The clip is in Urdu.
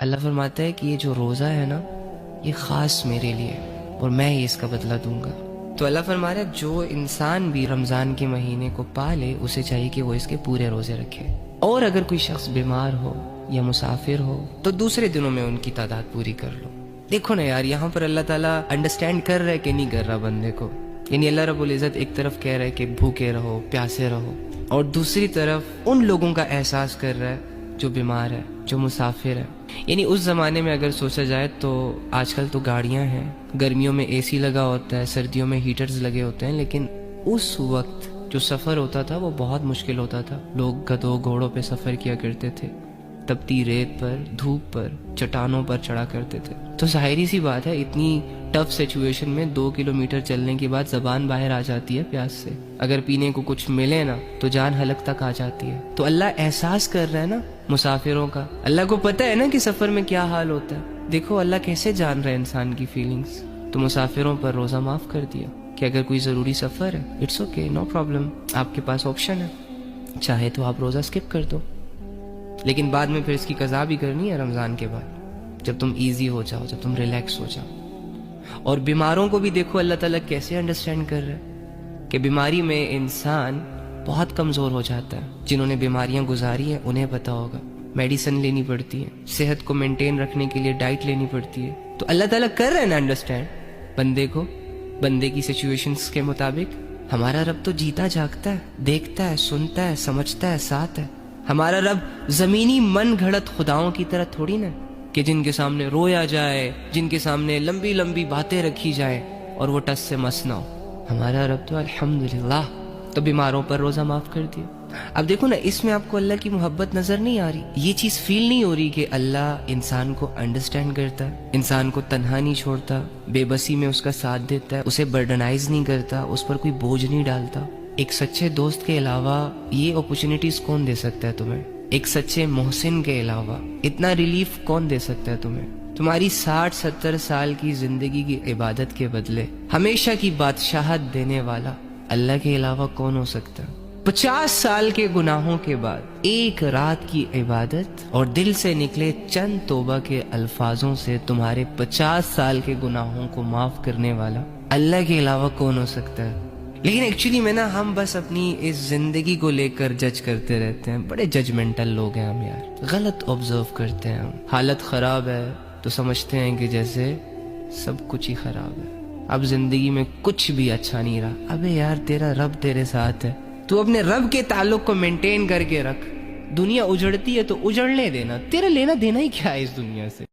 اللہ فرماتا ہے کہ یہ جو روزہ ہے نا یہ خاص میرے لیے اور میں ہی اس کا بدلہ دوں گا. تو اللہ فرما رہا ہے جو انسان بھی رمضان کے مہینے کو پالے اسے چاہیے کہ وہ اس کے پورے روزے رکھے. اور اگر کوئی شخص بیمار ہو یا مسافر ہو تو دوسرے دنوں میں ان کی تعداد پوری کر لو. دیکھو نا یار، یہاں پر اللہ تعالیٰ انڈرسٹینڈ کر رہا ہے کہ نہیں کر رہا بندے کو. یعنی اللہ رب العزت ایک طرف کہہ رہا ہے کہ بھوکے رہو، پیاسے رہو، اور دوسری طرف ان لوگوں کا احساس کر رہا ہے جو بیمار ہے، جو مسافر ہے. یعنی اس زمانے میں اگر سوچا جائے تو آج کل تو گاڑیاں ہیں، گرمیوں میں اے سی لگا ہوتا ہے، سردیوں میں ہیٹرز لگے ہوتے ہیں، لیکن اس وقت جو سفر ہوتا تھا وہ بہت مشکل ہوتا تھا. لوگ گدھوں گھوڑوں پہ سفر کیا کرتے تھے، تپتی ریت پر، دھوپ پر، چٹانوں پر چڑھا کرتے تھے. تو ظاہری سی بات ہے اتنی ٹف سچویشن میں 2 کلومیٹر چلنے کے بعد زبان باہر آ جاتی ہے پیاس سے. اگر پینے کو کچھ ملے نا تو جان حلق تک آ جاتی ہے. تو اللہ احساس کر رہا ہے نا مسافروں کا. اللہ کو پتہ ہے نا کہ سفر میں کیا حال ہوتا ہے. دیکھو اللہ کیسے جان رہا ہے انسان کی فیلنگز. تو مسافروں پر روزہ معاف کر دیا کہ اگر کوئی ضروری سفر ہے اٹس اوکے، نو پرابلم، آپ کے پاس آپشن ہے، چاہے تو آپ روزہ اسکپ کر دو. لیکن بعد میں پھر اس کی قضا بھی کرنی ہے رمضان کے بعد، جب تم ایزی ہو جاؤ، جب تم ریلیکس ہو جاؤ. اور بیماروں کو بھی دیکھو اللہ تعالیٰ کیسے انڈرسٹینڈ کر رہا ہے کہ بیماری میں انسان بہت کمزور ہو جاتا ہے. جنہوں نے بیماریاں گزاری ہیں انہیں پتا ہوگا، میڈیسن لینی پڑتی ہے، صحت کو مینٹین رکھنے کے لیے ڈائٹ لینی پڑتی ہے. تو اللہ تعالیٰ کر رہا ہے نا انڈرسٹینڈ بندے کو، بندے کی سچویشنز کے مطابق. ہمارا رب تو جیتا جاگتا ہے، دیکھتا ہے، سنتا ہے، سمجھتا ہے، ساتھ ہے. ہمارا رب زمینی من گھڑت خداؤں کی طرح تھوڑی نا کہ جن کے سامنے رویا جائے، جن کے سامنے لمبی لمبی باتیں رکھی جائیں اور وہ ٹس سے مس نہ ہو. ہمارا رب تو الحمدللہ تو بیماروں پر روزہ معاف کر دیا. اب دیکھو نا اس میں آپ کو اللہ کی محبت نظر نہیں آ رہی، یہ چیز فیل نہیں ہو رہی کہ اللہ انسان کو انڈرسٹینڈ کرتا ہے، انسان کو تنہا نہیں چھوڑتا، بے بسی میں اس کا ساتھ دیتا ہے، اسے برڈنائز نہیں کرتا، اس پر کوئی بوجھ نہیں ڈالتا. ایک سچے دوست کے علاوہ یہ اپرچونٹیز کون دے سکتا ہے تمہیں؟ ایک سچے محسن کے علاوہ اتنا ریلیف کون دے سکتا ہے تمہیں؟ تمہاری 60-70 سال کی زندگی کی عبادت کے بدلے ہمیشہ کی بادشاہت دینے والا اللہ کے علاوہ کون ہو سکتا ہے؟ 50 سال کے گناہوں کے بعد ایک رات کی عبادت اور دل سے نکلے چند توبہ کے الفاظوں سے تمہارے 50 سال کے گناہوں کو معاف کرنے والا اللہ کے علاوہ کون ہو سکتا ہے؟ لیکن ایکچولی میں نا ہم بس اپنی اس زندگی کو لے کر جج کرتے رہتے ہیں. بڑے ججمنٹل لوگ ہیں ہم یار، غلط آبزرو کرتے ہیں ہم. حالت خراب ہے تو سمجھتے ہیں کہ جیسے سب کچھ ہی خراب ہے، اب زندگی میں کچھ بھی اچھا نہیں رہا. ابے یار تیرا رب تیرے ساتھ ہے، تو اپنے رب کے تعلق کو مینٹین کر کے رکھ. دنیا اجڑتی ہے تو اجڑنے دینا، تیرا لینا دینا ہی کیا ہے اس دنیا سے؟